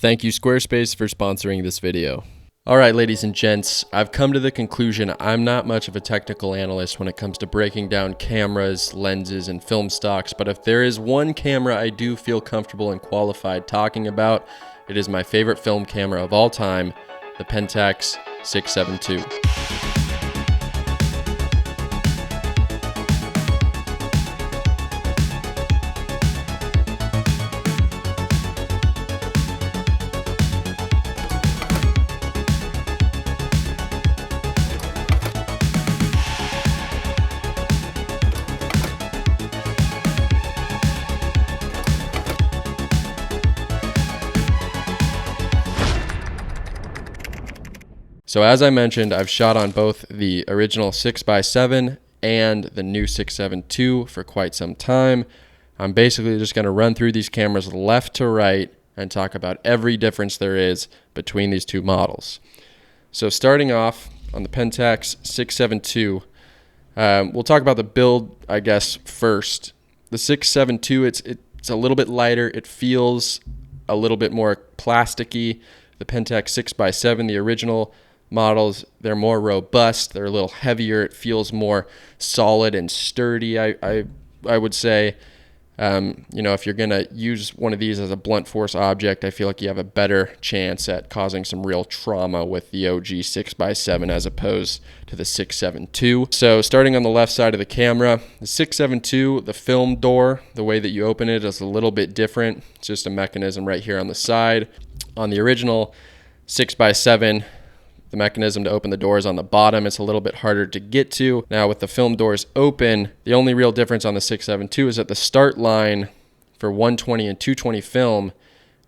Thank you Squarespace for sponsoring this video. Alright ladies and gents, I've come to the conclusion I'm not much of a technical analyst when it comes to breaking down cameras, lenses, and film stocks, but if there is one camera I do feel comfortable and qualified talking about, it is my favorite film camera of all time, the Pentax 67ii. So as I mentioned, I've shot on both the original 6x7 and the new 67ii for quite some time. I'm basically just going to run through these cameras left to right and talk about every difference there is between these two models. So starting off on the Pentax 67ii, we'll talk about the build, I guess, first. The 67ii, it's a little bit lighter. It feels a little bit more plasticky. The Pentax 6x7, the original models, they're more robust, they're a little heavier, it feels more solid and sturdy. I would say, if you're gonna use one of these as a blunt force object, I feel like you have a better chance at causing some real trauma with the OG 6x7 as opposed to the 67ii. So starting on the left side of the camera, the 67ii, the film door, the way that you open it is a little bit different. It's just a mechanism right here on the side. On the original 6x7, the mechanism to open the doors on the bottom. It's a little bit harder to get to. Now with the film doors open, the only real difference on the 672 is that the start line for 120 and 220 film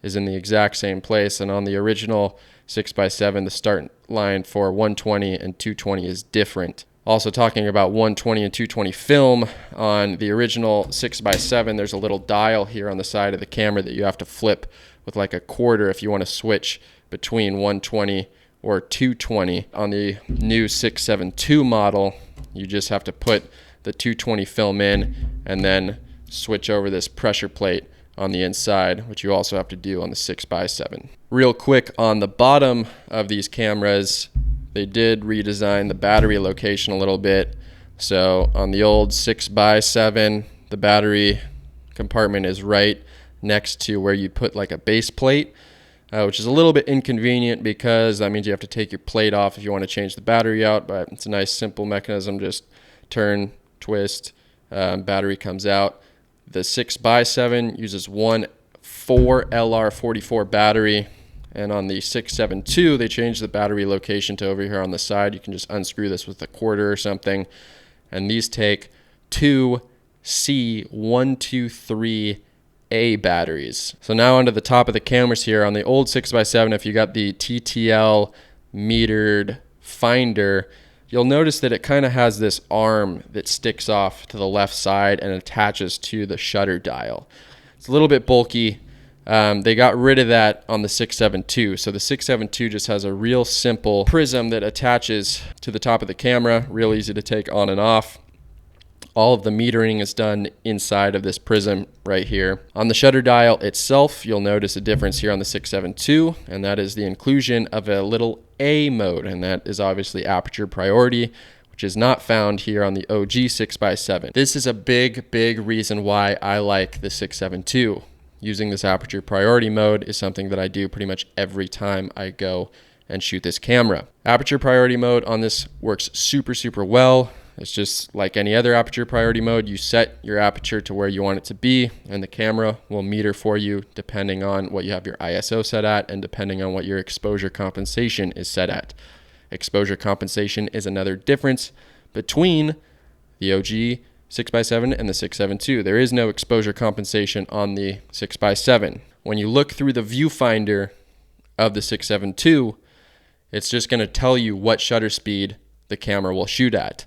is in the exact same place. And on the original 6x7, the start line for 120 and 220 is different. Also talking about 120 and 220 film, on the original 6x7, there's a little dial here on the side of the camera that you have to flip with like a quarter if you want to switch between 120 or 220. On the new 672 model, you just have to put the 220 film in and then switch over this pressure plate on the inside, which you also have to do on the 6x7. Real quick, on the bottom of these cameras, they did redesign the battery location a little bit. So on the old 6x7, the battery compartment is right next to where you put like a base plate, which is a little bit inconvenient because that means you have to take your plate off if you want to change the battery out, but it's a nice simple mechanism. Just turn, twist, battery comes out. The 6x7 uses one 4LR44 battery, and on the 672 they changed the battery location to over here on the side. You can just unscrew this with a quarter or something, and these take two C123A batteries. So now onto the top of the cameras here. On the old 6x7, if you got the TTL metered finder, you'll notice that it kind of has this arm that sticks off to the left side and attaches to the shutter dial. It's a little bit bulky. They got rid of that on the 672. So the 672 just has a real simple prism that attaches to the top of the camera, real easy to take on and off. All of the metering is done inside of this prism right here. On the shutter dial itself, you'll notice a difference here on the 672, and that is the inclusion of a little A mode, and that is obviously aperture priority, which is not found here on the OG 6x7. This is a big reason why I like the 672. Using this aperture priority mode is something that I do pretty much every time I go and shoot this camera. Aperture priority mode on this works super well. It's just like any other aperture priority mode. You set your aperture to where you want it to be, and the camera will meter for you depending on what you have your ISO set at and depending on what your exposure compensation is set at. Exposure compensation is another difference between the OG 6x7 and the 672. There is no exposure compensation on the 6x7. When you look through the viewfinder of the 672, it's just going to tell you what shutter speed the camera will shoot at.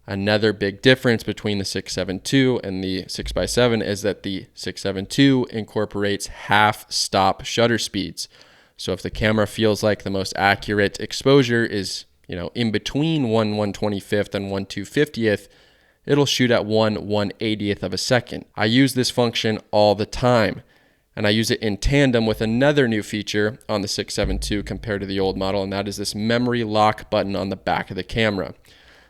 Another big difference between the 672 and the 6x7 is that the 672 incorporates half-stop shutter speeds. So if the camera feels like the most accurate exposure is, in between 1/125th and 1/250th, it'll shoot at 1/180th of a second. I use this function all the time. and I use it in tandem with another new feature on the 672 compared to the old model, and that is this memory lock button on the back of the camera.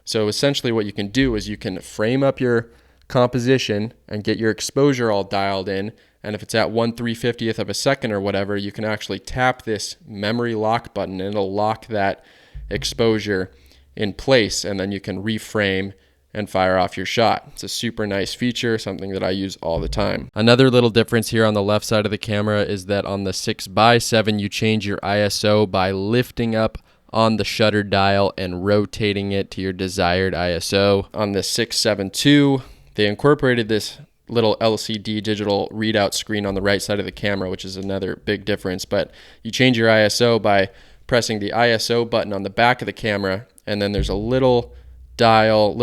So essentially what you can do is you can frame up your composition and get your exposure all dialed in, and if it's at 1/350th of a second or whatever, you can actually tap this memory lock button and it'll lock that exposure in place, and then you can reframe and fire off your shot. It's a super nice feature, something that I use all the time. Another little difference here on the left side of the camera is that on the 6x7 you change your ISO by lifting up on the shutter dial and rotating it to your desired ISO. On the 672, they incorporated this little LCD digital readout screen on the right side of the camera, which is another big difference, but you change your ISO by pressing the ISO button on the back of the camera, and then there's a little dial,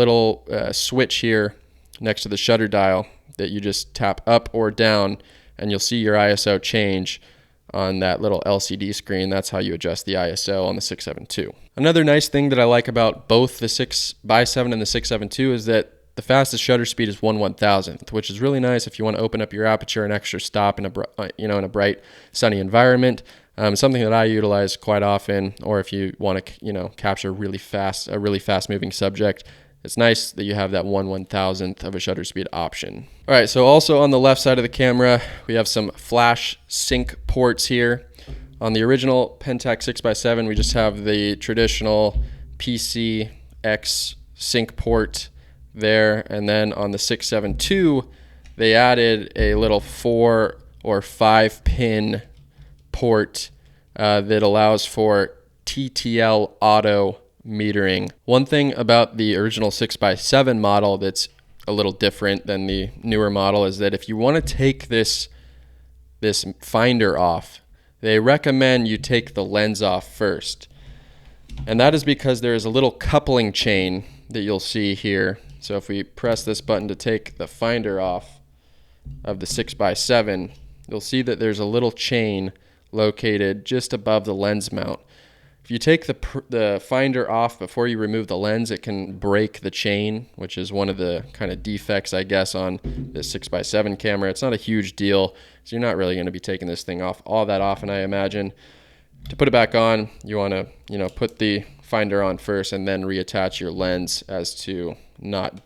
switch here next to the shutter dial that you just tap up or down, and you'll see your ISO change on that little LCD screen. That's how you adjust the ISO on the 672. Another nice thing that I like about both the 6x7 and the 672 is that the fastest shutter speed is 1/1000th, which is really nice if you want to open up your aperture an extra stop in a bright, sunny environment. Something that I utilize quite often, or if you want to, capture a really fast moving subject, it's nice that you have that 1/1000th of a shutter speed option. All right, so also on the left side of the camera, we have some flash sync ports here. On the original Pentax 6x7, we just have the traditional PCX sync port there, and then on the 672, they added a little 4 or 5 pin port that allows for TTL auto metering. One thing about the original 6x7 model that's a little different than the newer model is that if you want to take this finder off, they recommend you take the lens off first. And that is because there is a little coupling chain that you'll see here. So if we press this button to take the finder off of the 6x7, you'll see that there's a little chain located just above the lens mount. If you take the finder off before you remove the lens, it can break the chain, which is one of the kind of defects, I guess, on this 6x7 camera. It's not a huge deal, so you're not really going to be taking this thing off all that often, I imagine. To put it back on, you want to, put the finder on first and then reattach your lens as to not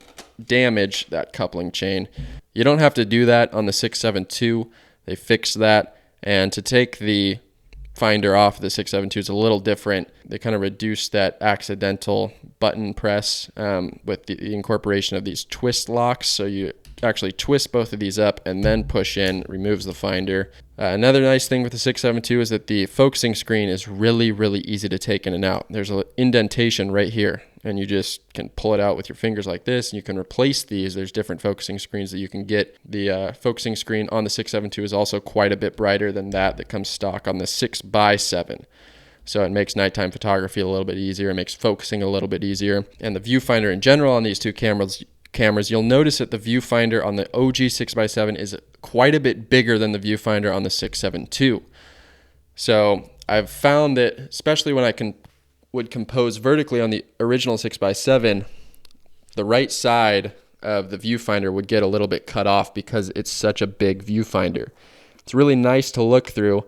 damage that coupling chain. You don't have to do that on the 672. They fixed that. And to take the finder off the 672 is a little different. They kind of reduce that accidental button press with the incorporation of these twist locks. So you actually twist both of these up and then push in, removes the finder. Another nice thing with the 672 is that the focusing screen is really, really easy to take in and out. There's an indentation right here, and you just can pull it out with your fingers like this, and you can replace these. There's different focusing screens that you can get. The focusing screen on the 672 is also quite a bit brighter than that comes stock on the 6x7. So it makes nighttime photography a little bit easier. It makes focusing a little bit easier. And the viewfinder in general on these two cameras, you'll notice that the viewfinder on the OG 6x7 is quite a bit bigger than the viewfinder on the 672. So I've found that, especially when I would compose vertically on the original 6x7, the right side of the viewfinder would get a little bit cut off because it's such a big viewfinder. It's really nice to look through,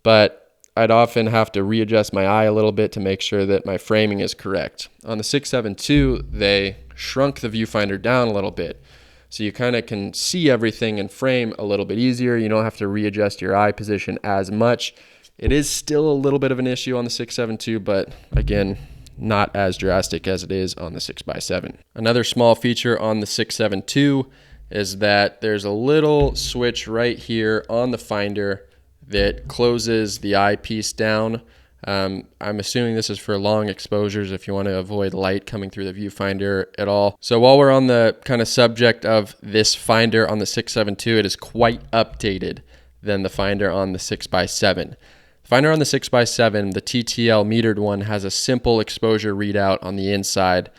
but I'd often have to readjust my eye a little bit to make sure that my framing is correct. On the 672, they shrunk the viewfinder down a little bit, so you kind of can see everything in frame a little bit easier. You don't have to readjust your eye position as much. It is still a little bit of an issue on the 672, but again, not as drastic as it is on the 6x7. Another small feature on the 672 is that there's a little switch right here on the finder that closes the eyepiece down. I'm assuming this is for long exposures if you want to avoid light coming through the viewfinder at all. So while we're on the kind of subject of this finder on the 672, it is quite updated than the finder on the 6x7. The finder on the 6x7, the TTL metered one, has a simple exposure readout on the inside,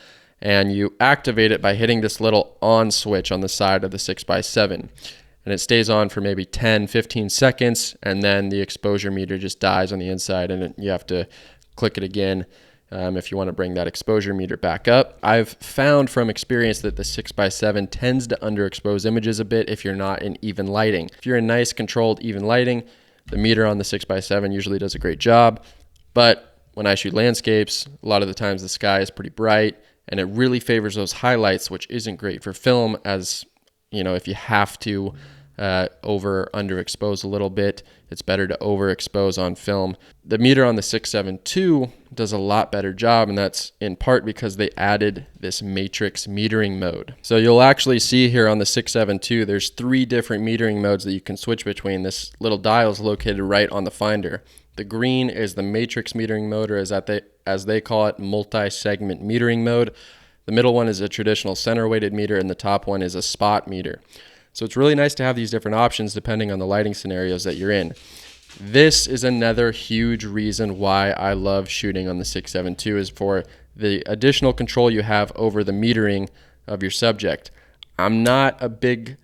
and you activate it by hitting this little on switch on the side of the 6x7. And it stays on for maybe 10, 15 seconds, and then the exposure meter just dies on the inside, and you have to click it again if you want to bring that exposure meter back up. I've found from experience that the 6x7 tends to underexpose images a bit if you're not in even lighting. If you're in nice, controlled, even lighting, the meter on the 6x7 usually does a great job. But when I shoot landscapes, a lot of the times the sky is pretty bright, and it really favors those highlights, which isn't great for film, as you know, if you have to underexpose a little bit, it's better to overexpose on film. The meter on the 672 does a lot better job, and that's in part because they added this matrix metering mode. So you'll actually see here on the 672, there's 3 different metering modes that you can switch between. This little dial is located right on the Finder. The green is the matrix metering mode, or as they call it, multi-segment metering mode. The middle one is a traditional center-weighted meter, and the top one is a spot meter. So it's really nice to have these different options depending on the lighting scenarios that you're in. This is another huge reason why I love shooting on the 672, is for the additional control you have over the metering of your subject. I'm not a big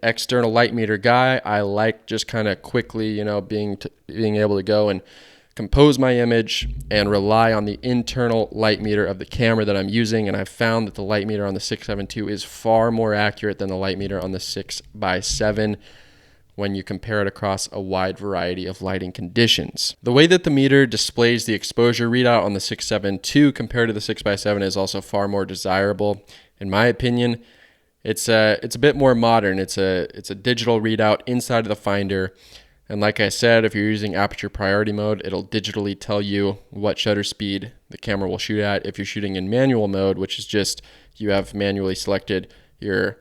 external light meter guy. I like just kind of quickly, being able to go and compose my image and rely on the internal light meter of the camera that I'm using. And I've found that the light meter on the 672 is far more accurate than the light meter on the 6x7 when you compare it across a wide variety of lighting conditions. The way that the meter displays the exposure readout on the 672 compared to the 6x7 is also far more desirable. In my opinion, it's a bit more modern. It's a digital readout inside of the Finder. And like I said, if you're using aperture priority mode, it'll digitally tell you what shutter speed the camera will shoot at. If you're shooting in manual mode, which is just you have manually selected your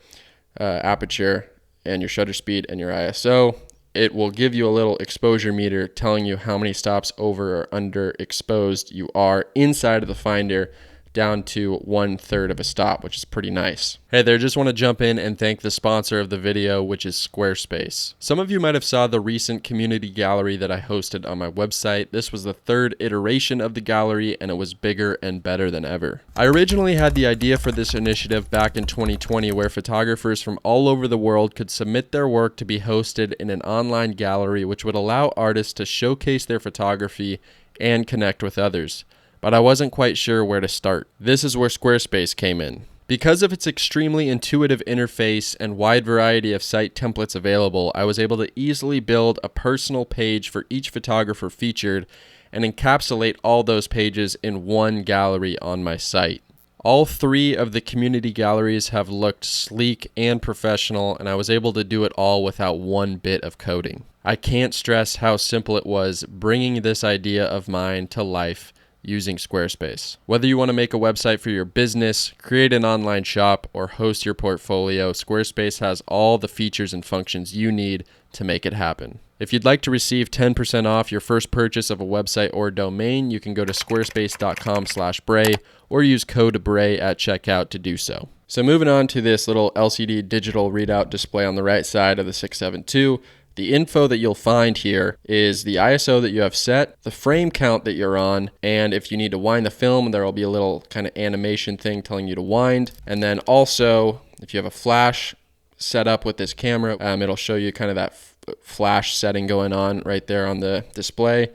aperture and your shutter speed and your ISO, it will give you a little exposure meter telling you how many stops over or under exposed you are inside of the Finder, down to 1/3 of a stop, which is pretty nice. Hey there, just want to jump in and thank the sponsor of the video, which is Squarespace. Some of you might have saw the recent community gallery that I hosted on my website. This was the 3rd iteration of the gallery, and it was bigger and better than ever. I originally had the idea for this initiative back in 2020, where photographers from all over the world could submit their work to be hosted in an online gallery, which would allow artists to showcase their photography and connect with others. But I wasn't quite sure where to start. This is where Squarespace came in. Because of its extremely intuitive interface and wide variety of site templates available, I was able to easily build a personal page for each photographer featured and encapsulate all those pages in one gallery on my site. All 3 of the community galleries have looked sleek and professional, and I was able to do it all without one bit of coding. I can't stress how simple it was bringing this idea of mine to life using Squarespace. Whether you want to make a website for your business, create an online shop, or host your portfolio, Squarespace has all the features and functions you need to make it happen. If you'd like to receive 10% off your first purchase of a website or domain, you can go to squarespace.com/Brae or use code Brae at checkout to do so. So moving on to this little LCD digital readout display on the right side of the 672. The info that you'll find here is the ISO that you have set, the frame count that you're on, and if you need to wind the film, there will be a little kind of animation thing telling you to wind. And then also, if you have a flash set up with this camera, it'll show you kind of that flash setting going on right there on the display.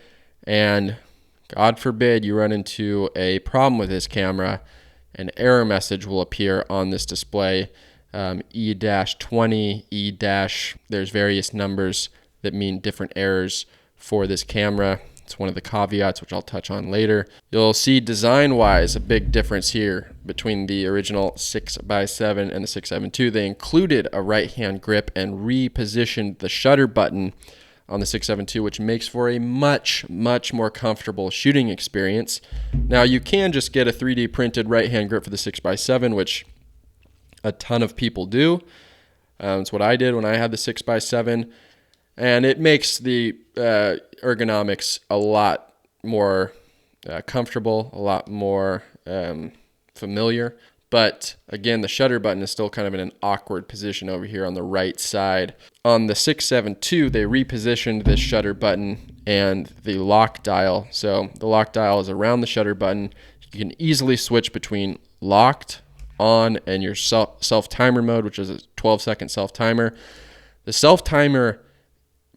And God forbid you run into a problem with this camera, an error message will appear on this display. E-20, there's various numbers that mean different errors for this camera. It's one of the caveats, which I'll touch on later. You'll see design-wise a big difference here between the original 6x7 and the 672. They included a right-hand grip and repositioned the shutter button on the 672, which makes for a much more comfortable shooting experience. Now, you can just get a 3D printed right-hand grip for the 6x7, which a ton of people do. It's what I did when I had the 6x7, and it makes the ergonomics a lot more comfortable, a lot more familiar. But again, the shutter button is still kind of in an awkward position over here on the right side. On the 672, they repositioned this shutter button and the lock dial. So the lock dial is around the shutter button. You can easily switch between locked, on, and your self-timer mode, which is a 12-second self-timer. The self-timer,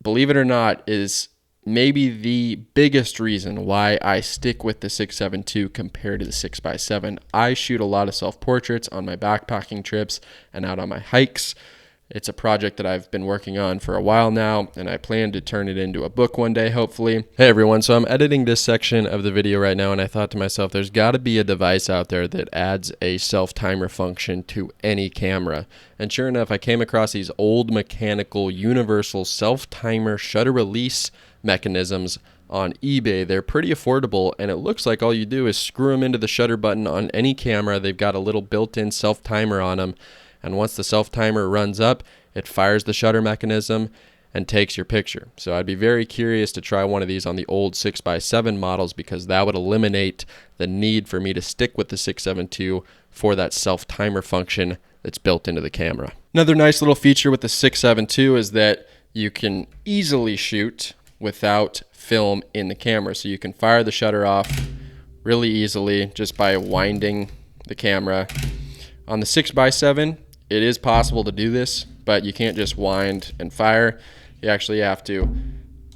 believe it or not, is maybe the biggest reason why I stick with the 6.7 II compared to the 6x7. I shoot a lot of self-portraits on my backpacking trips and out on my hikes. It's a project that I've been working on for a while now, and I plan to turn it into a book one day, hopefully. Hey everyone, so I'm editing this section of the video right now, and I thought to myself, there's got to be a device out there that adds a self-timer function to any camera. And sure enough, I came across these old mechanical universal self-timer shutter release mechanisms on eBay. They're pretty affordable, and it looks like all you do is screw them into the shutter button on any camera. They've got a little built-in self-timer on them. And once the self-timer runs up, it fires the shutter mechanism and takes your picture. So I'd be very curious to try one of these on the old 6x7 models, because that would eliminate the need for me to stick with the 6.7 II for that self-timer function that's built into the camera. Another nice little feature with the 6.7 II is that you can easily shoot without film in the camera. So you can fire the shutter off really easily just by winding the camera. On the 6x7, it is possible to do this, but you can't just wind and fire. You actually have to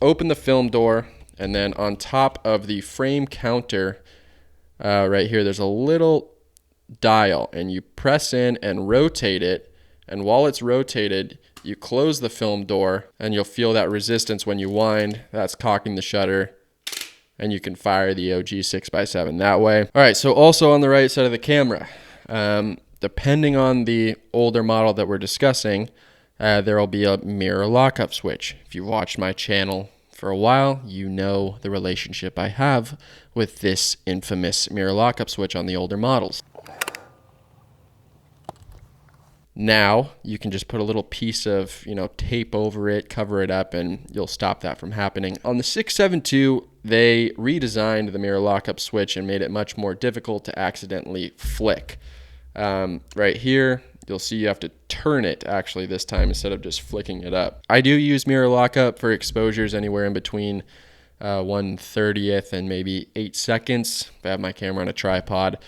open the film door, and then on top of the frame counter right here, there's a little dial, and you press in and rotate it, and while it's rotated, you close the film door, and you'll feel that resistance when you wind. That's cocking the shutter, and you can fire the OG 6x7 that way. All right, so also on the right side of the camera, depending on the older model that we're discussing, there will be a mirror lockup switch. If you've watched my channel for a while, you know the relationship I have with this infamous mirror lockup switch on the older models. Now, you can just put a little piece of, tape over it, cover it up, and you'll stop that from happening. On the 6.7 II, they redesigned the mirror lockup switch and made it much more difficult to accidentally flick. Right here, you'll see you have to turn it actually this time instead of just flicking it up. I do use mirror lockup for exposures anywhere in between 1/30th and maybe 8 seconds. If I have my camera on a tripod.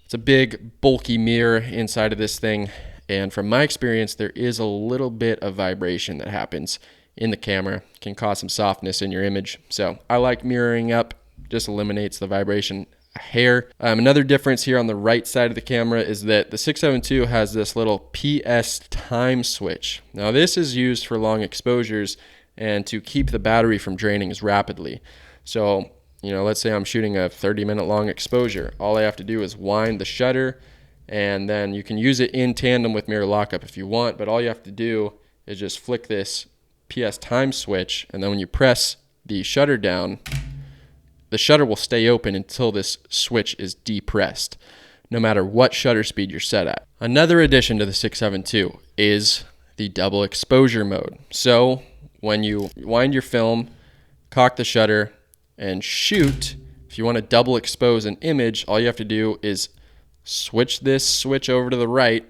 It's a big bulky mirror inside of this thing, and from my experience, there is a little bit of vibration that happens in the camera. It can cause some softness in your image. So I like mirroring up, just eliminates the vibration a hair. Another difference here on the right side of the camera is that the 6.7 II has this little PS time switch. Now this is used for long exposures and to keep the battery from draining as rapidly. So, let's say I'm shooting a 30-minute long exposure. All I have to do is wind the shutter, and then you can use it in tandem with mirror lockup if you want, but all you have to do is just flick this PS time switch, and then when you press the shutter down, the shutter will stay open until this switch is depressed, no matter what shutter speed you're set at. Another addition to the 6.7 II is the double exposure mode. So when you wind your film, cock the shutter, and shoot, if you want to double expose an image, all you have to do is switch this switch over to the right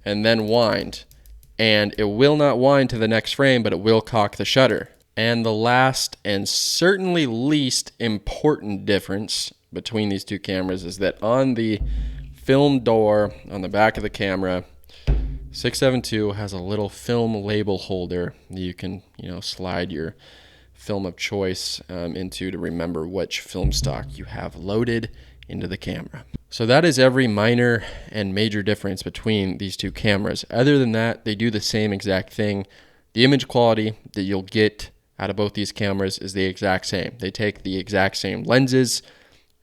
and then wind. And it will not wind to the next frame, but it will cock the shutter. And the last and certainly least important difference between these two cameras is that on the film door on the back of the camera, 6.7 II has a little film label holder that you can, slide your film of choice into to remember which film stock you have loaded into the camera. So that is every minor and major difference between these two cameras. Other than that, they do the same exact thing. The image quality that you'll get out of both these cameras is the exact same. They take the exact same lenses,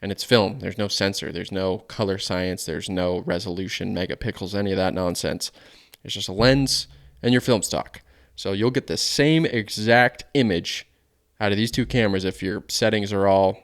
and it's film. There's no sensor. There's no color science. There's no resolution, megapixels, any of that nonsense. It's just a lens and your film stock. So you'll get the same exact image out of these two cameras if your settings are all,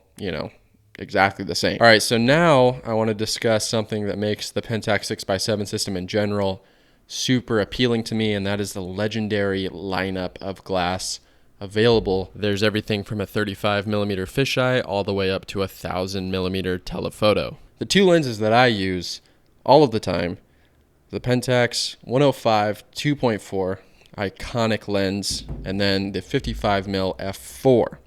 exactly the same. All right, so now I want to discuss something that makes the Pentax 6x7 system in general super appealing to me, and that is the legendary lineup of glass available. There's everything from a 35mm fisheye all the way up to a 1000mm telephoto. The two lenses that I use all of the time, the Pentax 105 2.4 iconic lens, and then the 55mm f4.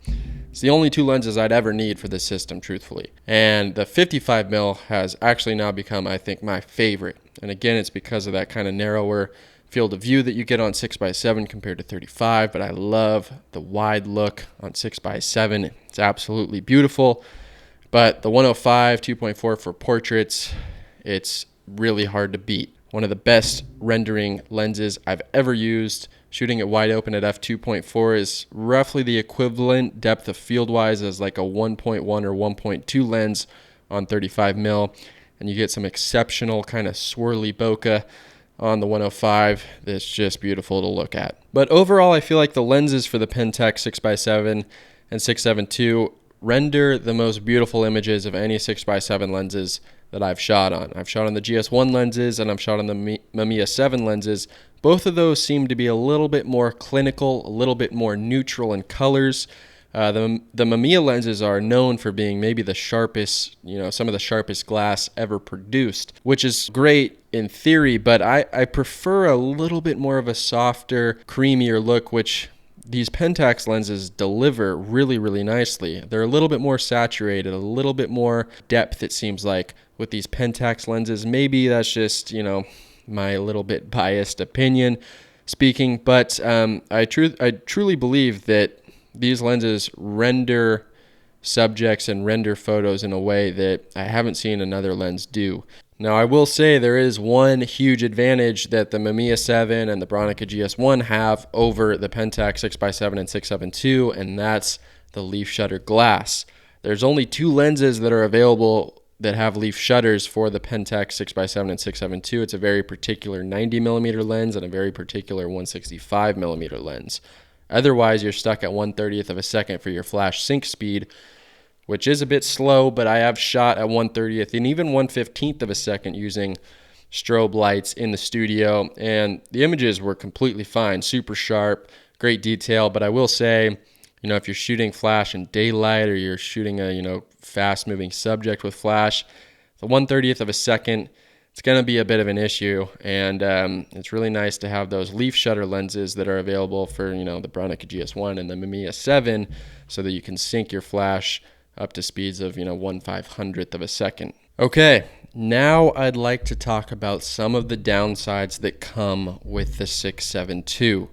It's the only two lenses I'd ever need for this system, truthfully. And the 55mm has actually now become, I think, my favorite. And again, it's because of that kind of narrower field of view that you get on 6x7 compared to 35, but I love the wide look on 6x7. It's absolutely beautiful. But the 105 2.4 for portraits, it's really hard to beat. One of the best rendering lenses I've ever used. Shooting it wide open at f2.4 is roughly the equivalent depth of field wise as like a 1.1 or 1.2 lens on 35mm, and you get some exceptional kind of swirly bokeh on the 105 that's just beautiful to look at. But overall, I feel like the lenses for the Pentax 6x7 and 6.7 II render the most beautiful images of any 6x7 lenses that I've shot on. I've shot on the GS1 lenses and I've shot on the Mamiya 7 lenses. Both of those seem to be a little bit more clinical, a little bit more neutral in colors. The Mamiya lenses are known for being maybe the sharpest, some of the sharpest glass ever produced, which is great in theory, but I prefer a little bit more of a softer, creamier look, which these Pentax lenses deliver really, really nicely. They're a little bit more saturated, a little bit more depth, it seems like, with these Pentax lenses. Maybe that's just, my little bit biased opinion speaking, but I truly believe that these lenses render subjects and render photos in a way that I haven't seen another lens do. Now, I will say there is one huge advantage that the Mamiya 7 and the Bronica GS1 have over the Pentax 6x7 and 6.7 II, and that's the leaf shutter glass. There's only two lenses that are available that have leaf shutters for the Pentax 6x7 and 6.7 II. It's a very particular 90mm lens and a very particular 165mm lens. Otherwise, you're stuck at 1/30th of a second for your flash sync speed, which is a bit slow, but I have shot at 1/30th and even 1/15th of a second using strobe lights in the studio, and the images were completely fine, super sharp, great detail. But I will say, if you're shooting flash in daylight or you're shooting a fast-moving subject with flash, the 1/30th of a second, it's going to be a bit of an issue, and it's really nice to have those leaf shutter lenses that are available for the Bronica GS1 and the Mamiya 7, so that you can sync your flash up to speeds of 1/500th of a second. Okay, now I'd like to talk about some of the downsides that come with the 6.7 II,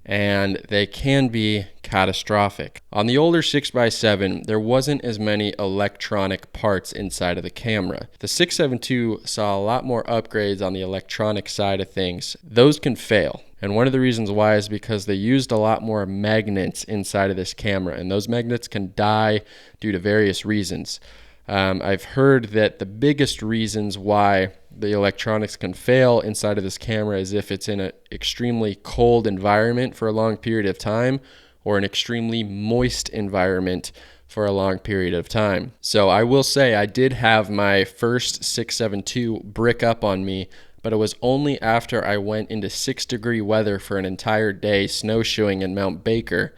and they can be catastrophic. On the older 6x7, there wasn't as many electronic parts inside of the camera. The 6.7 II saw a lot more upgrades on the electronic side of things. Those can fail. And one of the reasons why is because they used a lot more magnets inside of this camera, and those magnets can die due to various reasons. I've heard that the biggest reasons why the electronics can fail inside of this camera is if it's in an extremely cold environment for a long period of time, or an extremely moist environment for a long period of time. So I will say I did have my first 6.7 II brick up on me, but it was only after I went into 6-degree weather for an entire day snowshoeing in Mount Baker,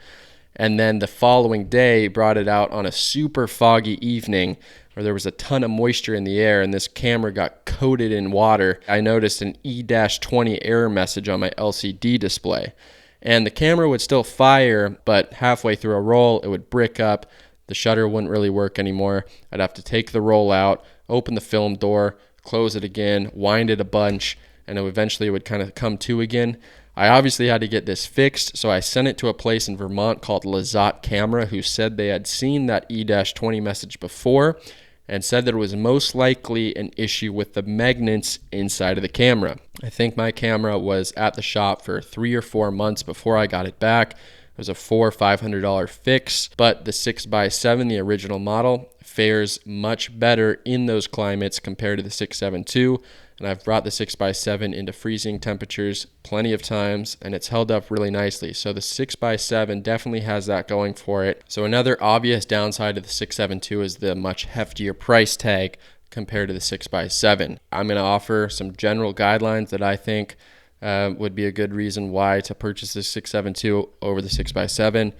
and then the following day brought it out on a super foggy evening where there was a ton of moisture in the air and this camera got coated in water. I noticed an E-20 error message on my LCD display, and the camera would still fire, but halfway through a roll it would brick up. The shutter wouldn't really work anymore. I'd have to take the roll out, open the film door, close it again, wind it a bunch, and eventually it would kind of come to again. I obviously had to get this fixed, so I sent it to a place in Vermont called Lazat Camera, who said they had seen that E-20 message before and said that it was most likely an issue with the magnets inside of the camera. I think my camera was at the shop for 3 or 4 months before I got it back. It was a $400 or $500 fix, but the 6x7, the original model, fares much better in those climates compared to the 6.7 II, and I've brought the 6x7 into freezing temperatures plenty of times, and it's held up really nicely. So the 6x7 definitely has that going for it. So another obvious downside of the 6.7 II is the much heftier price tag compared to the 6x7. I'm going to offer some general guidelines that I think would be a good reason why to purchase the 6.7 II over the 6x7.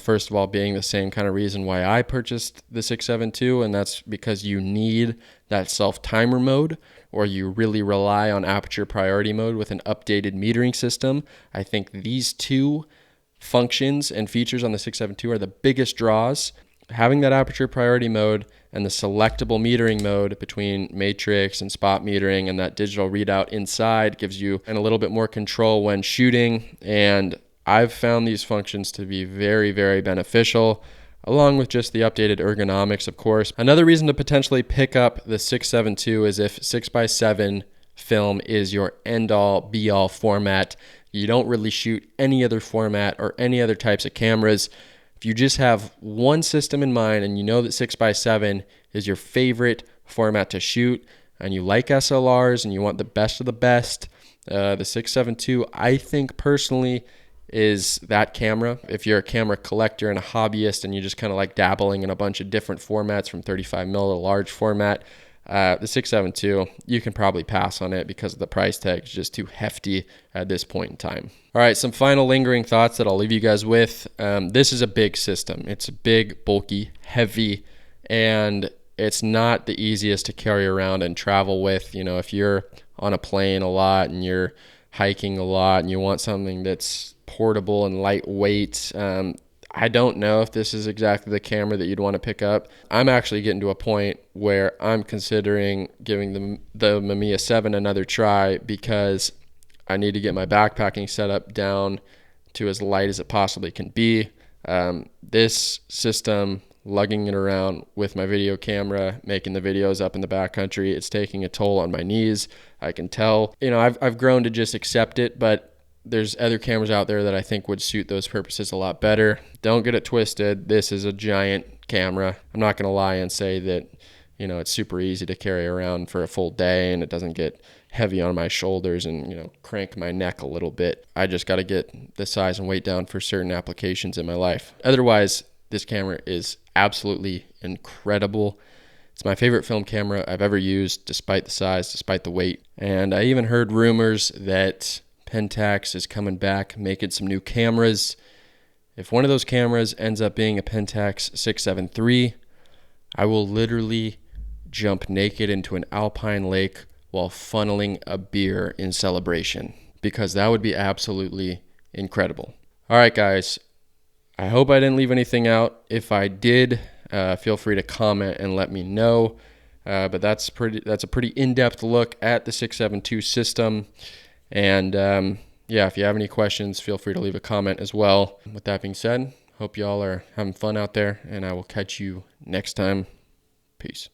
First of all, being the same kind of reason why I purchased the 6.7 II, and that's because you need that self-timer mode, or you really rely on aperture priority mode with an updated metering system. I think these two functions and features on the 6.7 II are the biggest draws. having that aperture priority mode and the selectable metering mode between matrix and spot metering and that digital readout inside gives you a little bit more control when shooting. And I've found these functions to be very, very beneficial, along with just the updated ergonomics, of course. Another reason to potentially pick up the 672 is if 6x7 film is your end-all, be-all format. You don't really shoot any other format or any other types of cameras. If you just have one system in mind and you know that 6x7 is your favorite format to shoot, and you like SLRs and you want the best of the best, the 672, I think personally, is that camera. If you're a camera collector and a hobbyist and you just kind of like dabbling in a bunch of different formats from 35mm to large format, the 672, you can probably pass on it because the price tag is just too hefty at this point in time. All right, some final lingering thoughts that I'll leave you guys with. This is a big system. It's big, bulky, heavy, and it's not the easiest to carry around and travel with. You know, if you're on a plane a lot and you're hiking a lot and you want something that's portable and lightweight, I don't know if this is exactly the camera that you'd want to pick up. I'm actually getting to a point where I'm considering giving the Mamiya 7 another try because I need to get my backpacking setup down to as light as it possibly can be. This system, lugging it around with my video camera, making the videos up in the backcountry, it's taking a toll on my knees. I can tell. You know, I've grown to just accept it, but there's other cameras out there that I think would suit those purposes a lot better. Don't get it twisted. This is a giant camera. I'm not going to lie and say that, you know, it's super easy to carry around for a full day and it doesn't get heavy on my shoulders and, you know, crank my neck a little bit. I just got to get the size and weight down for certain applications in my life. Otherwise, this camera is absolutely incredible. It's my favorite film camera I've ever used, despite the size, despite the weight. And I even heard rumors that Pentax is coming back, making some new cameras. If one of those cameras ends up being a Pentax 673, I will literally jump naked into an alpine lake while funneling a beer in celebration, because that would be absolutely incredible. All right, guys, I hope I didn't leave anything out. If I did, feel free to comment and let me know. But that's a pretty in-depth look at the 672 system. And yeah, if you have any questions, feel free to leave a comment as well. With that being said, hope y'all are having fun out there, and I will catch you next time. Peace.